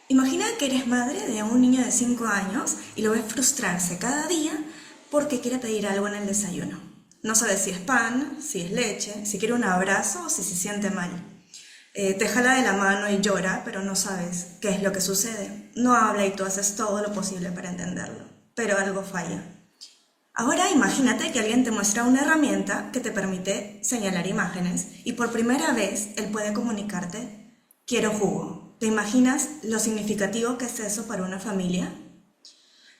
Imagina que eres madre de un niño de 5 años y lo ves frustrarse cada día porque quiere pedir algo en el desayuno. No sabe si es pan, si es leche, si quiere un abrazo o si se siente mal. Te jala de la mano y llora, pero no sabes qué es lo que sucede. No habla y tú haces todo lo posible para entenderlo, pero algo falla. Ahora imagínate que alguien te muestra una herramienta que te permite señalar imágenes y por primera vez él puede comunicarte, quiero jugo. ¿Te imaginas lo significativo que es eso para una familia?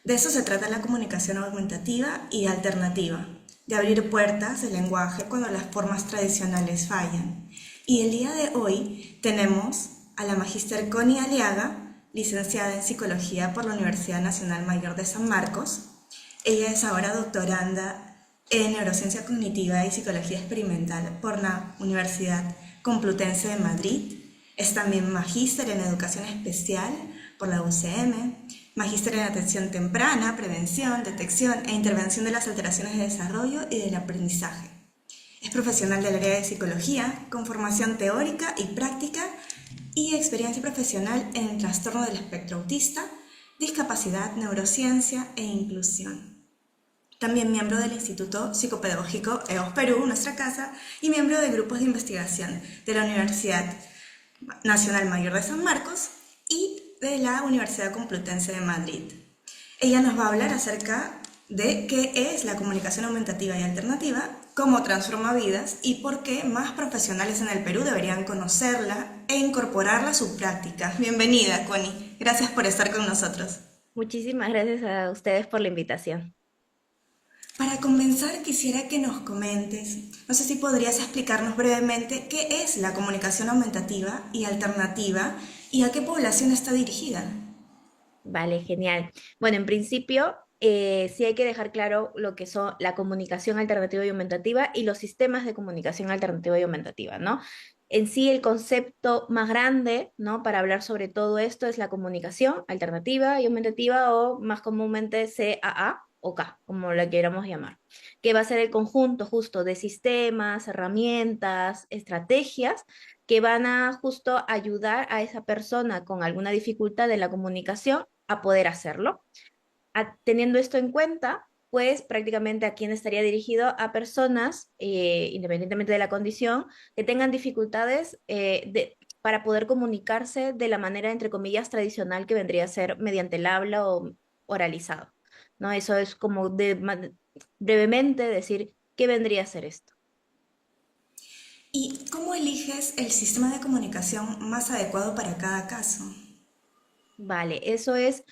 De eso se trata la comunicación augmentativa y alternativa, de abrir puertas del lenguaje cuando las formas tradicionales fallan. Y el día de hoy tenemos a la magíster Connie Aliaga, licenciada en Psicología por la Universidad Nacional Mayor de San Marcos. Ella es ahora doctoranda en Neurociencia Cognitiva y Psicología Experimental por la Universidad Complutense de Madrid. Es también magíster en Educación Especial por la UCM, magíster en Atención Temprana, Prevención, Detección e Intervención de las Alteraciones de Desarrollo y del Aprendizaje. Es profesional del área de psicología, con formación teórica y práctica y experiencia profesional en trastorno del espectro autista, discapacidad, neurociencia e inclusión. También miembro del Instituto Psicopedagógico EOS Perú, nuestra casa, y miembro de grupos de investigación de la Universidad Nacional Mayor de San Marcos y de la Universidad Complutense de Madrid. Ella nos va a hablar acerca de qué es la comunicación aumentativa y alternativa, cómo transforma vidas y por qué más profesionales en el Perú deberían conocerla e incorporarla a su práctica. Bienvenida, Connie. Gracias por estar con nosotros. Muchísimas gracias a ustedes por la invitación. Para comenzar, quisiera que nos comentes, no sé si podrías explicarnos brevemente qué es la comunicación aumentativa y alternativa y a qué población está dirigida. Vale, genial. Bueno, en principio, sí hay que dejar claro lo que son la comunicación alternativa y aumentativa y los sistemas de comunicación alternativa y aumentativa, ¿no? En sí, el concepto más grande, ¿no? Para hablar sobre todo esto es la comunicación alternativa y aumentativa o más comúnmente CAA o K, como la queramos llamar, que va a ser el conjunto justo de sistemas, herramientas, estrategias que van a justo ayudar a esa persona con alguna dificultad en la comunicación a poder hacerlo. Teniendo esto en cuenta, pues prácticamente a quién estaría dirigido a personas, independientemente de la condición, que tengan dificultades para poder comunicarse de la manera, entre comillas, tradicional que vendría a ser mediante el habla o oralizado. ¿No? Eso es como brevemente decir qué vendría a ser esto. ¿Y cómo eliges el sistema de comunicación más adecuado para cada caso? Vale, eso es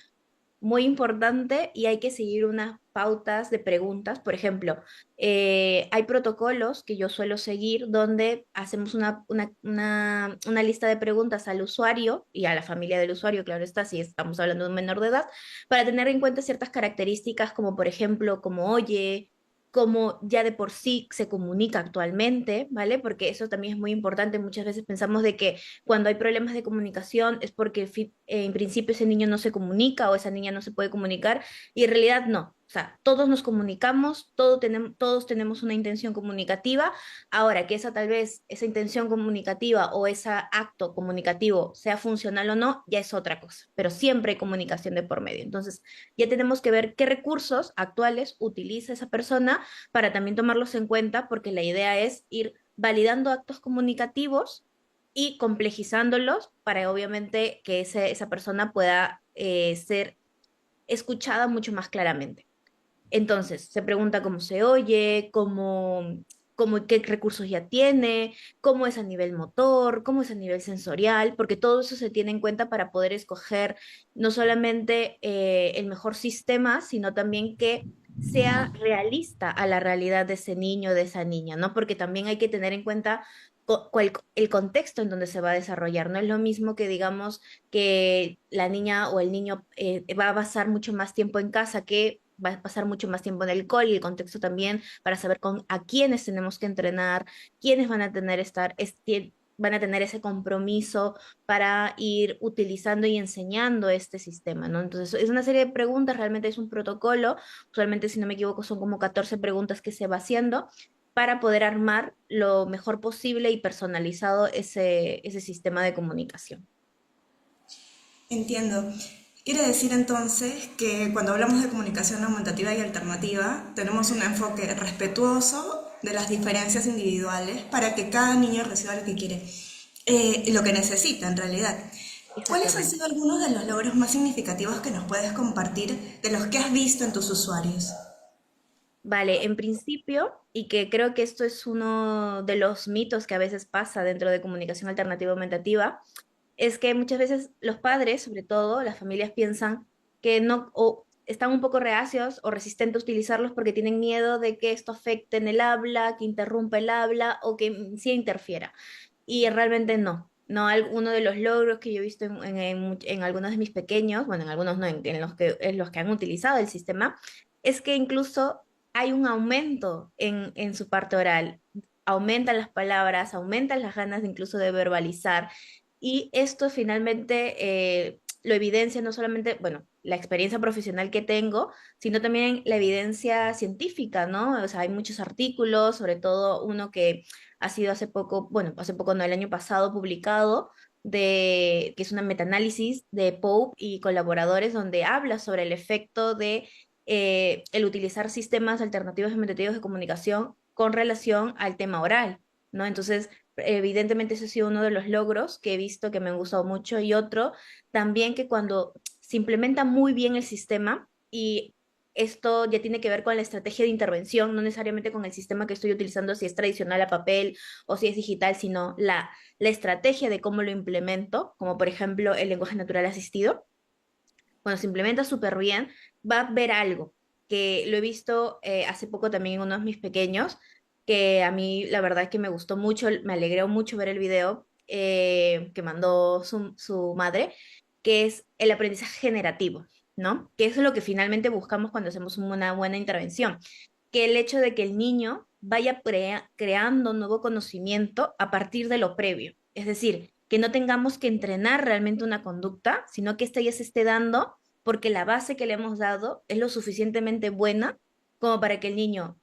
muy importante y hay que seguir unas pautas de preguntas. Por ejemplo, hay protocolos que yo suelo seguir donde hacemos una lista de preguntas al usuario y a la familia del usuario, claro está, si estamos hablando de un menor de edad, para tener en cuenta ciertas características como por ejemplo, como oye, como ya de por sí se comunica actualmente, ¿vale? Porque eso también es muy importante. Muchas veces pensamos de que cuando hay problemas de comunicación es porque en principio ese niño no se comunica o esa niña no se puede comunicar y en realidad no. O sea, todos nos comunicamos, todos tenemos una intención comunicativa. Ahora, que esa tal vez, esa intención comunicativa o ese acto comunicativo sea funcional o no, ya es otra cosa, pero siempre hay comunicación de por medio. Entonces, ya tenemos que ver qué recursos actuales utiliza esa persona para también tomarlos en cuenta, porque la idea es ir validando actos comunicativos y complejizándolos para obviamente que esa persona pueda ser escuchada mucho más claramente. Entonces, se pregunta cómo se oye, qué recursos ya tiene, cómo es a nivel motor, cómo es a nivel sensorial, porque todo eso se tiene en cuenta para poder escoger no solamente el mejor sistema, sino también que sea realista a la realidad de ese niño, de esa niña, ¿no? Porque también hay que tener en cuenta el contexto en donde se va a desarrollar. No es lo mismo que digamos que la niña o el niño va a pasar mucho más tiempo en casa, que va a pasar mucho más tiempo en el cole y el contexto también para saber a quiénes tenemos que entrenar, quiénes van a van a tener ese compromiso para ir utilizando y enseñando este sistema, ¿no? Entonces, es una serie de preguntas, realmente es un protocolo, usualmente, si no me equivoco, son como 14 preguntas que se va haciendo para poder armar lo mejor posible y personalizado ese sistema de comunicación. Entiendo. Quiere decir entonces que cuando hablamos de comunicación aumentativa y alternativa, tenemos un enfoque respetuoso de las diferencias individuales para que cada niño reciba lo que quiere, lo que necesita en realidad. ¿Cuáles han Exactamente. sido algunos de los logros más significativos que nos puedes compartir de los que has visto en tus usuarios? Vale, en principio, y que creo que esto es uno de los mitos que a veces pasa dentro de comunicación alternativa aumentativa, es que muchas veces los padres, sobre todo las familias, piensan que no, o están un poco reacios o resistentes a utilizarlos porque tienen miedo de que esto afecte en el habla, que interrumpa el habla o que sí interfiera. Y realmente no. No, uno de los logros que yo he visto en algunos de mis pequeños, bueno, en algunos no, en los que han utilizado el sistema, es que incluso hay un aumento en su parte oral. Aumentan las palabras, aumentan las ganas incluso de verbalizar. Y esto finalmente lo evidencia no solamente, bueno, la experiencia profesional que tengo, sino también la evidencia científica, ¿no? O sea, hay muchos artículos, sobre todo uno que ha sido hace poco, bueno, hace poco no, el año pasado publicado, que es una metaanálisis de Pope y colaboradores donde habla sobre el efecto de el utilizar sistemas alternativos y meditativos de comunicación con relación al tema oral, ¿no? Entonces, evidentemente ese ha sido uno de los logros que he visto que me han gustado mucho y otro también que cuando se implementa muy bien el sistema y esto ya tiene que ver con la estrategia de intervención, no necesariamente con el sistema que estoy utilizando, si es tradicional a papel o si es digital, sino la estrategia de cómo lo implemento, como por ejemplo el lenguaje natural asistido. Cuando se implementa súper bien, va a ver algo que lo he visto hace poco también en uno de mis pequeños, que a mí la verdad es que me gustó mucho, me alegró mucho ver el video que mandó su madre, que es el aprendizaje generativo, ¿no? Que eso es lo que finalmente buscamos cuando hacemos una buena intervención, que el hecho de que el niño vaya creando nuevo conocimiento a partir de lo previo. Es decir, que no tengamos que entrenar realmente una conducta, sino que ésta ya se esté dando porque la base que le hemos dado es lo suficientemente buena como para que el niño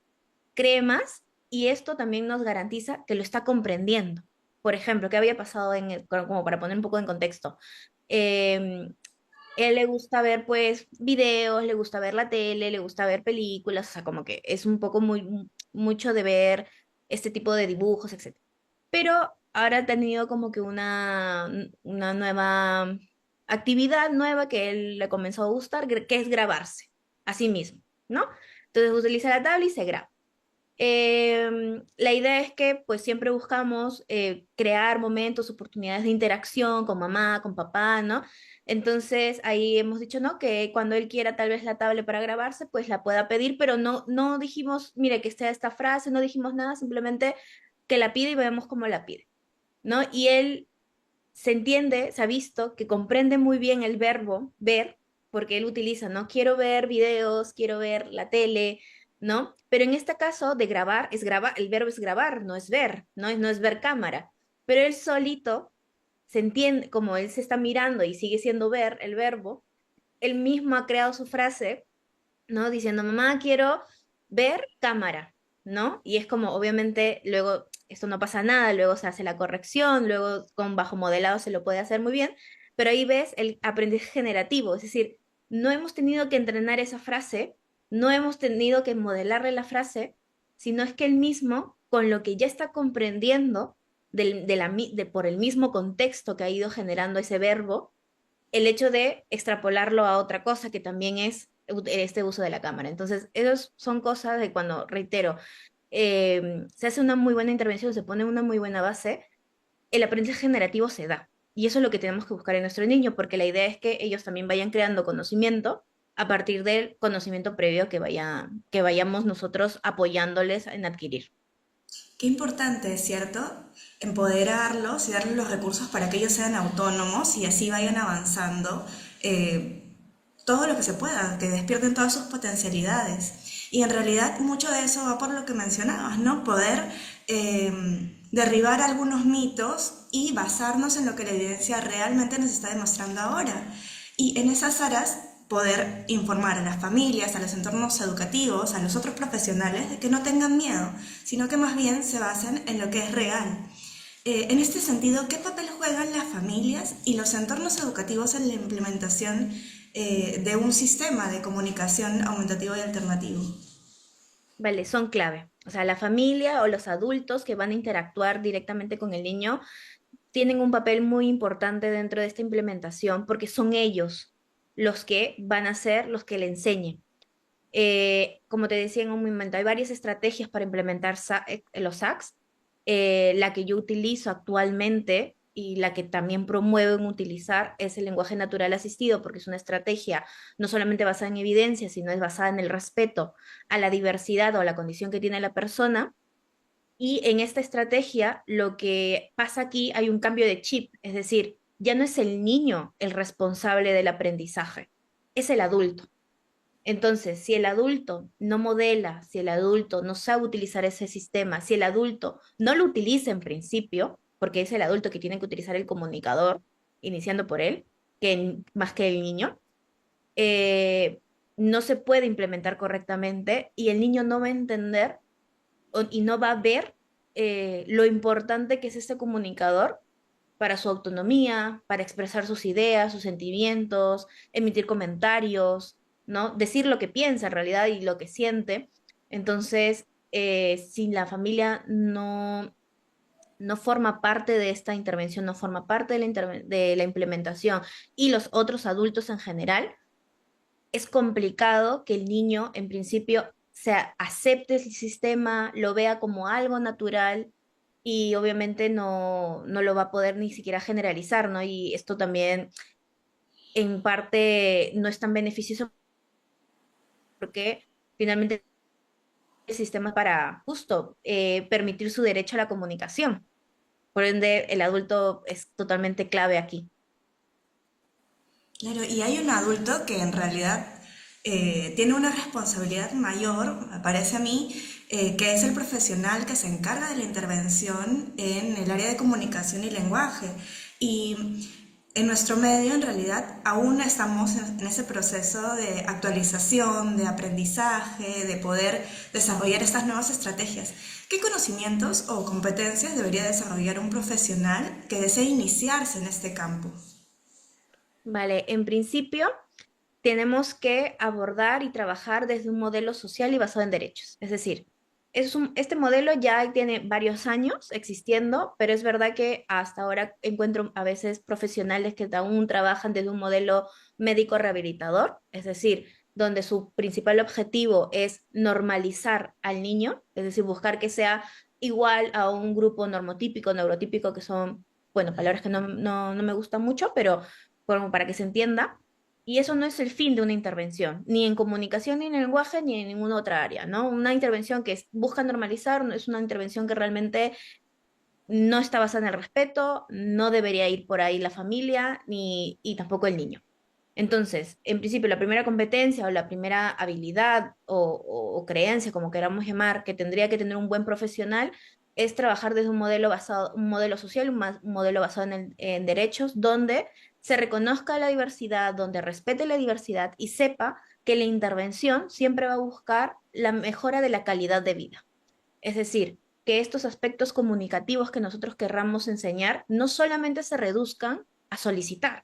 cree más y esto también nos garantiza que lo está comprendiendo. Por ejemplo, ¿qué había pasado como para poner un poco en contexto? Eh, él le gusta ver pues videos, le gusta ver la tele, le gusta ver películas, o sea, como que es un poco mucho de ver este tipo de dibujos, etcétera. Pero ahora ha tenido como que una nueva actividad nueva que él le comenzó a gustar, que es grabarse a sí mismo, ¿no? Entonces utiliza la tablet y se graba. La idea es que pues siempre buscamos crear momentos, oportunidades de interacción con mamá, con papá, ¿no? Entonces ahí hemos dicho, ¿no? Que cuando él quiera tal vez la tablet para grabarse, pues la pueda pedir, pero no dijimos, mire, que esté esta frase, no dijimos nada, simplemente que la pide y veamos cómo la pide, ¿no? Y él se entiende, se ha visto que comprende muy bien el verbo ver, porque él utiliza, ¿no? Quiero ver videos, quiero ver la tele, ¿no? Pero en este caso de grabar, es grabar, el verbo es grabar, no es ver, no es ver cámara. Pero él solito se entiende, como él se está mirando y sigue siendo ver el verbo, él mismo ha creado su frase, ¿no? Diciendo, mamá, quiero ver cámara, ¿no? Y es como, obviamente, luego esto no pasa nada, luego se hace la corrección, luego con bajo modelado se lo puede hacer muy bien, pero ahí ves el aprendizaje generativo, es decir, no hemos tenido que entrenar esa frase, no hemos tenido que modelarle la frase, sino es que él mismo, con lo que ya está comprendiendo por el mismo contexto que ha ido generando ese verbo, el hecho de extrapolarlo a otra cosa que también es este uso de la cámara. Entonces, esas son cosas de cuando, reitero, se hace una muy buena intervención, se pone una muy buena base, el aprendizaje generativo se da. Y eso es lo que tenemos que buscar en nuestro niño, porque la idea es que ellos también vayan creando conocimiento a partir del conocimiento previo que vayamos nosotros apoyándoles en adquirir. Qué importante, es ¿cierto? Empoderarlos y darles los recursos para que ellos sean autónomos y así vayan avanzando todo lo que se pueda, que despierten todas sus potencialidades. Y en realidad mucho de eso va por lo que mencionabas, ¿no? Poder derribar algunos mitos y basarnos en lo que la evidencia realmente nos está demostrando ahora. Y en esas áreas poder informar a las familias, a los entornos educativos, a los otros profesionales de que no tengan miedo, sino que más bien se basen en lo que es real. En este sentido, ¿qué papel juega juegan las familias y los entornos educativos en la implementación de un sistema de comunicación aumentativo y alternativo? Vale, son clave. O sea, la familia o los adultos que van a interactuar directamente con el niño tienen un papel muy importante dentro de esta implementación porque son ellos los que van a ser los que le enseñen. Como te decía en un momento, hay varias estrategias para implementar los SACs. La que yo utilizo actualmente y la que también promueven utilizar es el lenguaje natural asistido, porque es una estrategia no solamente basada en evidencia, sino es basada en el respeto a la diversidad o a la condición que tiene la persona. Y en esta estrategia, lo que pasa aquí, hay un cambio de chip, es decir, ya no es el niño el responsable del aprendizaje, es el adulto. Entonces, si el adulto no modela, si el adulto no sabe utilizar ese sistema, si el adulto no lo utiliza en principio, porque es el adulto que tiene que utilizar el comunicador, iniciando por él, más que el niño, eh, no se puede implementar correctamente y el niño no va a entender y no va a ver lo importante que es este comunicador para su autonomía, para expresar sus ideas, sus sentimientos, emitir comentarios, ¿no? Decir lo que piensa en realidad y lo que siente. Entonces, si la familia no forma parte de esta intervención, no forma parte de de la implementación y los otros adultos en general, es complicado que el niño en principio acepte el sistema, lo vea como algo natural y obviamente no lo va a poder ni siquiera generalizar, ¿no? Y esto también en parte no es tan beneficioso porque finalmente el sistema es para justo permitir su derecho a la comunicación. Por ende, el adulto es totalmente clave aquí. Claro, y hay un adulto que en realidad tiene una responsabilidad mayor, me parece a mí, que es el profesional que se encarga de la intervención en el área de comunicación y lenguaje. Y en nuestro medio, en realidad, aún estamos en ese proceso de actualización, de aprendizaje, de poder desarrollar estas nuevas estrategias. ¿Qué conocimientos o competencias debería desarrollar un profesional que desee iniciarse en este campo? Vale, en principio tenemos que abordar y trabajar desde un modelo social y basado en derechos. Es decir, este modelo ya tiene varios años existiendo, pero es verdad que hasta ahora encuentro a veces profesionales que aún trabajan desde un modelo médico rehabilitador, es decir, donde su principal objetivo es normalizar al niño, es decir, buscar que sea igual a un grupo normotípico, neurotípico, que son, bueno, palabras que no me gustan mucho, pero como para que se entienda. Y eso no es el fin de una intervención, ni en comunicación, ni en lenguaje, ni en ninguna otra área, ¿no? Una intervención que busca normalizar no es una intervención que realmente no está basada en el respeto, no debería ir por ahí la familia, y tampoco el niño. Entonces, en principio, la primera competencia o la primera habilidad o creencia, como queramos llamar, que tendría que tener un buen profesional, es trabajar desde un modelo social, un modelo basado en derechos, donde se reconozca la diversidad, donde respete la diversidad y sepa que la intervención siempre va a buscar la mejora de la calidad de vida. Es decir, que estos aspectos comunicativos que nosotros querramos enseñar no solamente se reduzcan a solicitar,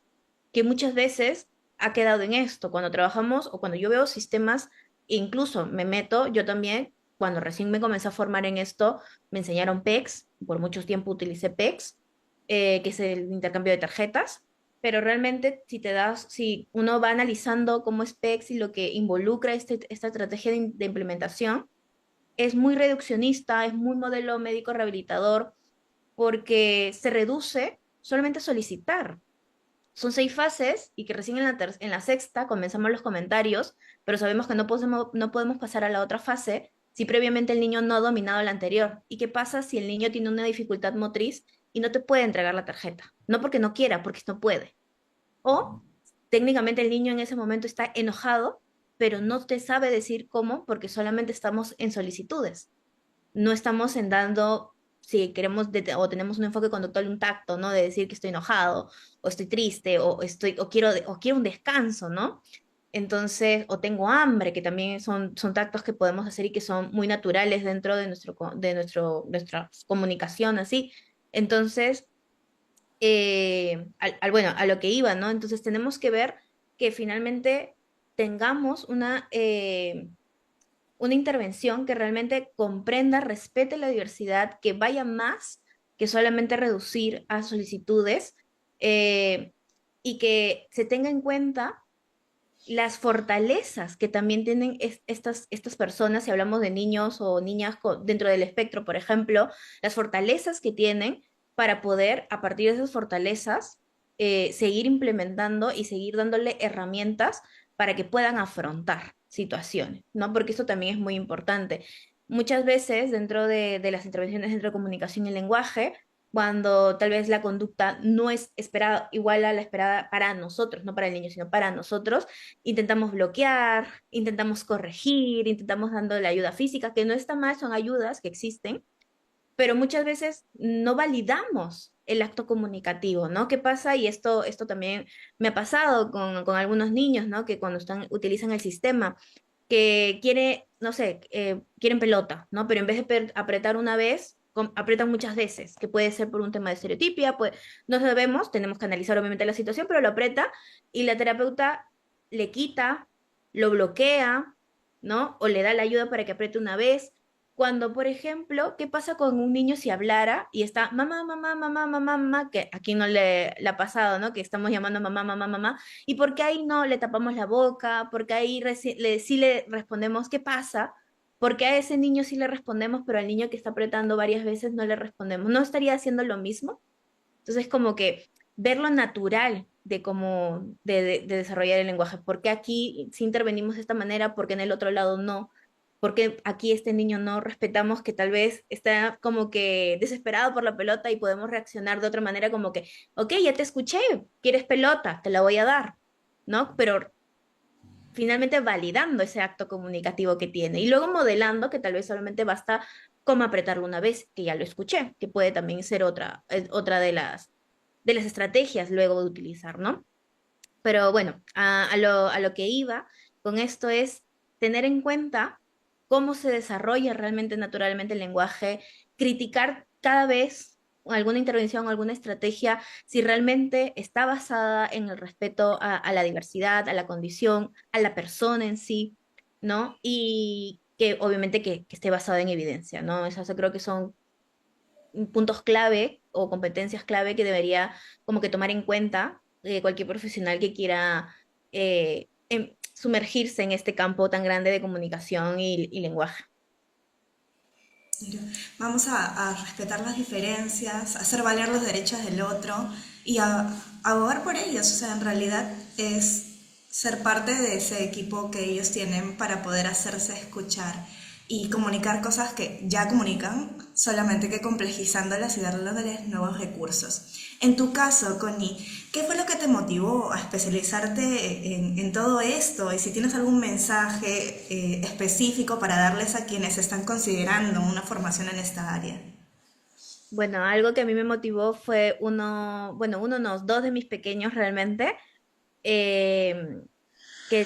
que muchas veces ha quedado en esto. Cuando trabajamos o cuando yo veo sistemas, incluso me meto, yo también, cuando recién me comencé a formar en esto, me enseñaron PECs, por mucho tiempo utilicé PECs, que es el intercambio de tarjetas, pero realmente si uno va analizando cómo es PECs y lo que involucra esta estrategia de implementación, es muy reduccionista, es muy modelo médico rehabilitador, porque se reduce solamente a solicitar. Son 6 fases y que recién en la sexta comenzamos los comentarios, pero sabemos que no podemos pasar a la otra fase si previamente el niño no ha dominado la anterior. ¿Y qué pasa si el niño tiene una dificultad motriz y no te puede entregar la tarjeta? No porque no quiera, porque no puede. O técnicamente el niño en ese momento está enojado, pero no te sabe decir cómo porque solamente estamos en solicitudes. No estamos en dando, si queremos o tenemos un enfoque conductual, un tacto, ¿no? De decir que estoy enojado o estoy triste o quiero un descanso, ¿no? Entonces, o tengo hambre, que también son tactos que podemos hacer y que son muy naturales dentro de nuestra comunicación, así. Entonces, bueno, a lo que iba, ¿no? Entonces tenemos que ver que finalmente tengamos una intervención que realmente comprenda, respete la diversidad, que vaya más que solamente reducir a solicitudes, eh, y que se tenga en cuenta las fortalezas que también tienen estas personas, si hablamos de niños o niñas dentro del espectro, por ejemplo, las fortalezas que tienen para poder, a partir de esas fortalezas, seguir implementando y seguir dándole herramientas para que puedan afrontar situaciones, ¿no? Porque eso también es muy importante. Muchas veces dentro de las intervenciones entre comunicación y lenguaje, cuando tal vez la conducta no es esperada igual a la esperada para nosotros, no para el niño, sino para nosotros, intentamos bloquear, intentamos corregir, intentamos dando la ayuda física, que no está mal, son ayudas que existen, pero muchas veces no validamos el acto comunicativo, ¿no? ¿Qué pasa? Y esto también me ha pasado con algunos niños, ¿no? Que cuando utilizan el sistema, que no sé, quieren pelota, ¿no? Pero en vez de apretar una vez, apretan muchas veces, que puede ser por un tema de estereotipia, pues no sabemos, tenemos que analizar obviamente la situación, pero lo aprieta y la terapeuta le quita, lo bloquea, ¿no? O le da la ayuda para que apriete una vez. Cuando, por ejemplo, ¿qué pasa con un niño si hablara y está mamá, mamá, mamá, mamá, mamá, que aquí no le ha pasado, ¿no? Que estamos llamando mamá, mamá, mamá, y porque ahí no le tapamos la boca, porque ahí sí le respondemos qué pasa, porque a ese niño sí le respondemos, pero al niño que está apretando varias veces no le respondemos. ¿No estaría haciendo lo mismo? Entonces, como que ver lo natural de cómo de desarrollar el lenguaje. ¿Por qué aquí sí intervenimos de esta manera? ¿Por qué en el otro lado no? ¿Por qué aquí este niño no respetamos que tal vez está como que desesperado por la pelota y podemos reaccionar de otra manera como que, ok, ya te escuché, quieres pelota, te la voy a dar, ¿no? Pero finalmente validando ese acto comunicativo que tiene y luego modelando que tal vez solamente basta como apretarlo una vez, que ya lo escuché, que puede también ser otra de las estrategias luego de utilizar, ¿no? Pero bueno, a lo que iba con esto es tener en cuenta cómo se desarrolla realmente naturalmente el lenguaje, criticar cada vez alguna intervención, alguna estrategia, si realmente está basada en el respeto a la diversidad, a la condición, a la persona en sí, ¿no? Y que obviamente que esté basada en evidencia, ¿no? Esas creo que son puntos clave o competencias clave que debería como que tomar en cuenta cualquier profesional que quiera sumergirse en este campo tan grande de comunicación y lenguaje. Mira, vamos a respetar las diferencias, a hacer valer los derechos del otro y a abogar por ellos. O sea, en realidad es ser parte de ese equipo que ellos tienen para poder hacerse escuchar y comunicar cosas que ya comunican, solamente que complejizándolas y darles nuevos recursos. En tu caso, Connie, ¿qué fue lo que te motivó a especializarte en todo esto? Y si tienes algún mensaje específico para darles a quienes están considerando una formación en esta área. Bueno, algo que a mí me motivó fue uno, no, dos de mis pequeños realmente, eh, que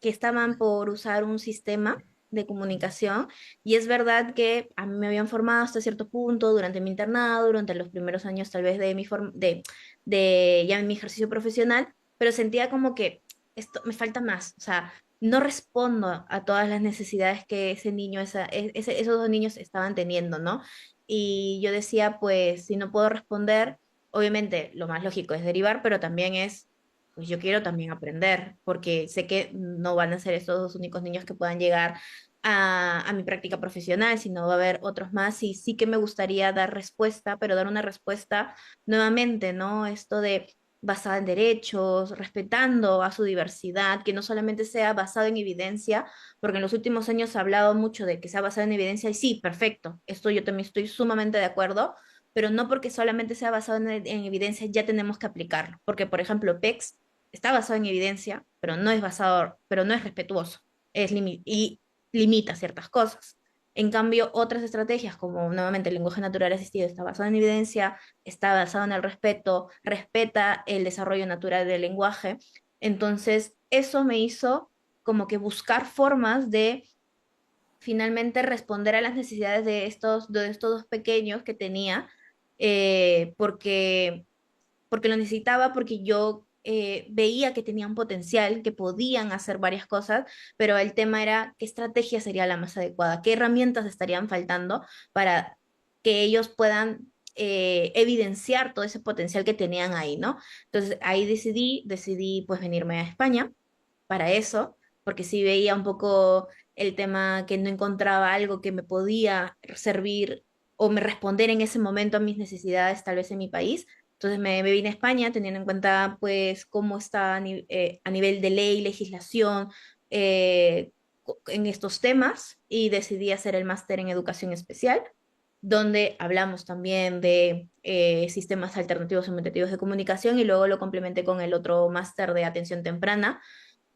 que estaban por usar un sistema de comunicación y es verdad que a mí me habían formado hasta cierto punto durante mi internado, durante los primeros años tal vez de ya mi ejercicio profesional, pero sentía como que esto me falta más, o sea, no respondo a todas las necesidades que ese niño, esos dos niños estaban teniendo, ¿no? Y yo decía, pues, si no puedo responder, obviamente lo más lógico es derivar, pero también es pues yo quiero también aprender, porque sé que no van a ser estos dos únicos niños que puedan llegar a mi práctica profesional, sino va a haber otros más y sí que me gustaría dar respuesta, pero dar una respuesta nuevamente, ¿no? Esto de basada en derechos, respetando a su diversidad, que no solamente sea basado en evidencia, porque en los últimos años se ha hablado mucho de que sea basado en evidencia y sí, perfecto, esto yo también estoy sumamente de acuerdo, pero no porque solamente sea basado en evidencia ya tenemos que aplicarlo, porque por ejemplo PECS está basado en evidencia, pero no es respetuoso, y limita ciertas cosas. En cambio, otras estrategias, como nuevamente el lenguaje natural asistido, está basado en evidencia, está basado en el respeto, respeta el desarrollo natural del lenguaje. Entonces, eso me hizo como que buscar formas de finalmente responder a las necesidades de estos dos pequeños que tenía porque lo necesitaba, porque yo veía que tenían potencial, que podían hacer varias cosas, pero el tema era qué estrategia sería la más adecuada, qué herramientas estarían faltando para que ellos puedan evidenciar todo ese potencial que tenían ahí, ¿no? Entonces ahí decidí pues venirme a España para eso, porque sí veía un poco el tema que no encontraba algo que me podía servir o me responder en ese momento a mis necesidades, tal vez en mi país. Entonces me vine a España teniendo en cuenta pues cómo está a nivel de ley, legislación en estos temas y decidí hacer el máster en educación especial, donde hablamos también de sistemas alternativos y mutativos de comunicación y luego lo complementé con el otro máster de atención temprana,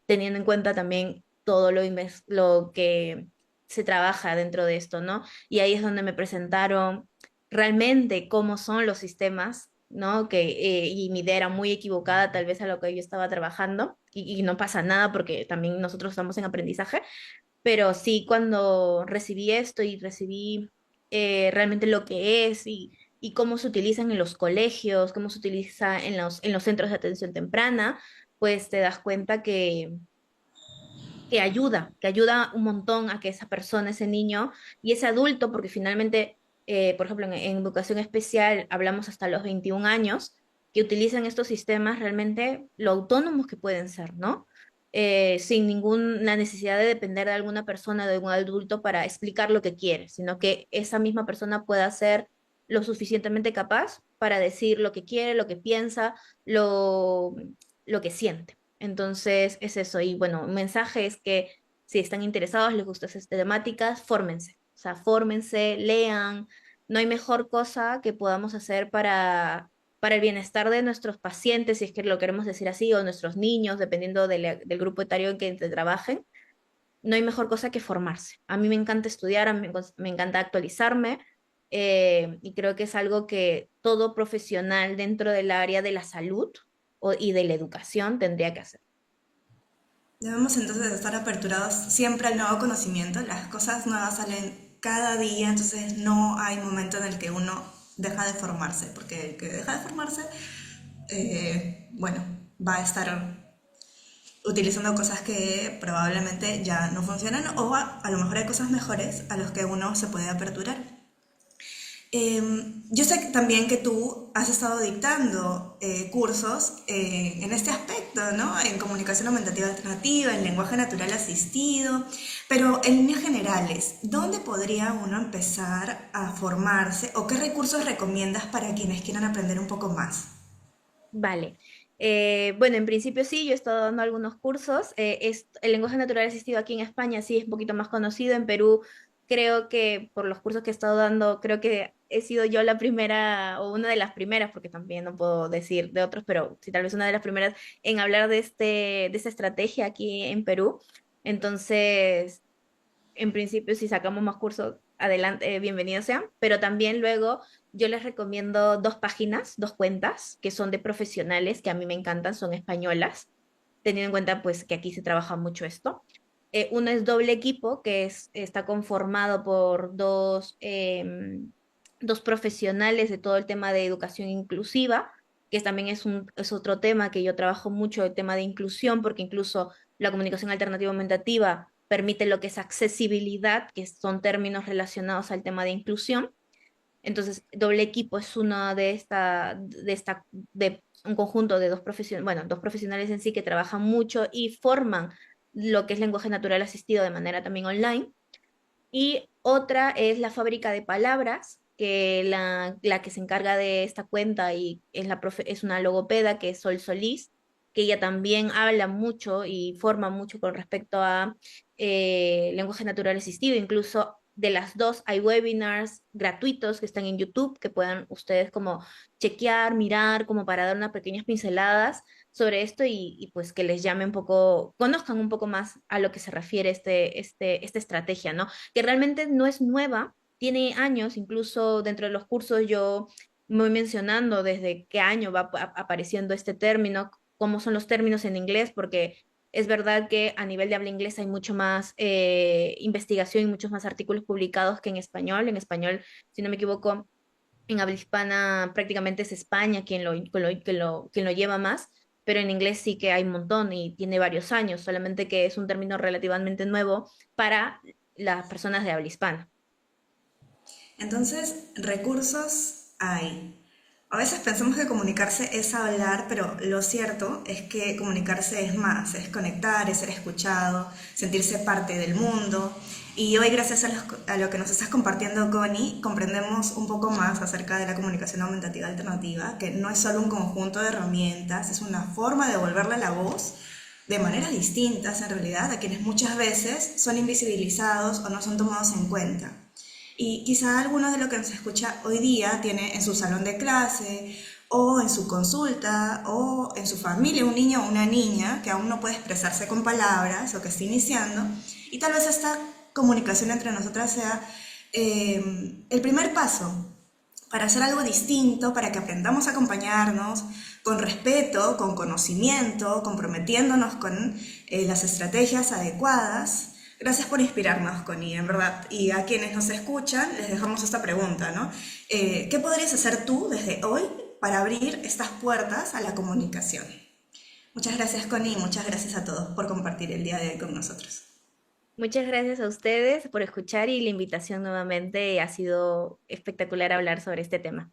teniendo en cuenta también todo lo que se trabaja dentro de esto, ¿no? Y ahí es donde me presentaron realmente cómo son los sistemas, ¿no? Y mi idea era muy equivocada tal vez a lo que yo estaba trabajando y no pasa nada porque también nosotros estamos en aprendizaje, pero sí cuando recibí esto y recibí realmente lo que es y cómo se utilizan en los colegios, cómo se utiliza en los centros de atención temprana, pues te das cuenta que ayuda un montón a que esa persona, ese niño y ese adulto, porque finalmente, por ejemplo, en educación especial hablamos hasta los 21 años, que utilizan estos sistemas realmente lo autónomos que pueden ser, ¿no? Sin ninguna necesidad de depender de alguna persona, de un adulto para explicar lo que quiere, sino que esa misma persona pueda ser lo suficientemente capaz para decir lo que quiere, lo que piensa, lo que siente. Entonces es eso. Y bueno, un mensaje es que si están interesados, les gustan esas temáticas, fórmense. O sea, fórmense, lean. No hay mejor cosa que podamos hacer para el bienestar de nuestros pacientes, si es que lo queremos decir así, o nuestros niños, dependiendo del grupo etario en que trabajen. No hay mejor cosa que formarse. A mí me encanta estudiar, a mí me encanta actualizarme, y creo que es algo que todo profesional dentro del área de la salud y de la educación tendría que hacer. Debemos entonces estar aperturados siempre al nuevo conocimiento. Las cosas nuevas salen cada día, entonces no hay momento en el que uno deja de formarse, porque el que deja de formarse, bueno, va a estar utilizando cosas que probablemente ya no funcionan o a lo mejor hay cosas mejores a los que uno se puede aperturar. Yo sé también que tú has estado dictando cursos en este aspecto, ¿no? En comunicación aumentativa alternativa, en lenguaje natural asistido, pero en líneas generales, ¿dónde podría uno empezar a formarse o qué recursos recomiendas para quienes quieran aprender un poco más? Vale. Bueno, en principio sí, yo he estado dando algunos cursos. El lenguaje natural asistido aquí en España sí es un poquito más conocido. En Perú, creo que por los cursos que he estado dando, creo que he sido yo la primera o una de las primeras, porque también no puedo decir de otros, pero sí tal vez una de las primeras en hablar de esta estrategia aquí en Perú. Entonces, en principio, si sacamos más cursos, adelante, bienvenidos sean, pero también luego yo les recomiendo dos páginas, dos cuentas, que son de profesionales, que a mí me encantan, son españolas, teniendo en cuenta pues que aquí se trabaja mucho esto. Uno es Doble Equipo, está conformado por dos profesionales de todo el tema de educación inclusiva, que también es otro tema que yo trabajo mucho, el tema de inclusión, porque incluso la comunicación alternativa aumentativa permite lo que es accesibilidad, que son términos relacionados al tema de inclusión. Entonces, Doble Equipo es una de un conjunto de dos profesionales en sí que trabajan mucho y forman lo que es lenguaje natural asistido de manera también online. Y otra es la fábrica de palabras, que la que se encarga de esta cuenta y es una logopeda que es Sol Solís, que ella también habla mucho y forma mucho con respecto a lenguaje natural asistido. Incluso de las dos hay webinars gratuitos que están en YouTube que puedan ustedes como chequear, mirar, como para dar unas pequeñas pinceladas sobre esto y pues que les llame un poco, conozcan un poco más a lo que se refiere esta estrategia, ¿no? Que realmente no es nueva, tiene años, incluso dentro de los cursos yo me voy mencionando desde qué año va apareciendo este término, cómo son los términos en inglés, porque es verdad que a nivel de habla inglesa hay mucho más investigación y muchos más artículos publicados que en español. En español, si no me equivoco, En habla hispana prácticamente es España quien lo lleva más, pero en inglés sí que hay un montón y tiene varios años, solamente que es un término relativamente nuevo para las personas de habla hispana. Entonces, recursos hay. A veces pensamos que comunicarse es hablar, pero lo cierto es que comunicarse es más, es conectar, es ser escuchado, sentirse parte del mundo. Y hoy, gracias a lo que nos estás compartiendo, Connie, comprendemos un poco más acerca de la comunicación aumentativa alternativa, que no es solo un conjunto de herramientas, es una forma de devolverle la voz de maneras distintas, en realidad, a quienes muchas veces son invisibilizados o no son tomados en cuenta. Y quizá alguno de lo que nos escucha hoy día tiene en su salón de clase o en su consulta o en su familia un niño o una niña que aún no puede expresarse con palabras o que está iniciando y tal vez esta comunicación entre nosotras sea el primer paso para hacer algo distinto, para que aprendamos a acompañarnos con respeto, con conocimiento, comprometiéndonos con las estrategias adecuadas. Gracias por inspirarnos, Connie, en verdad. Y a quienes nos escuchan les dejamos esta pregunta, ¿no? ¿Qué podrías hacer tú desde hoy para abrir estas puertas a la comunicación? Muchas gracias, Connie, y muchas gracias a todos por compartir el día de hoy con nosotros. Muchas gracias a ustedes por escuchar y la invitación nuevamente. Ha sido espectacular hablar sobre este tema.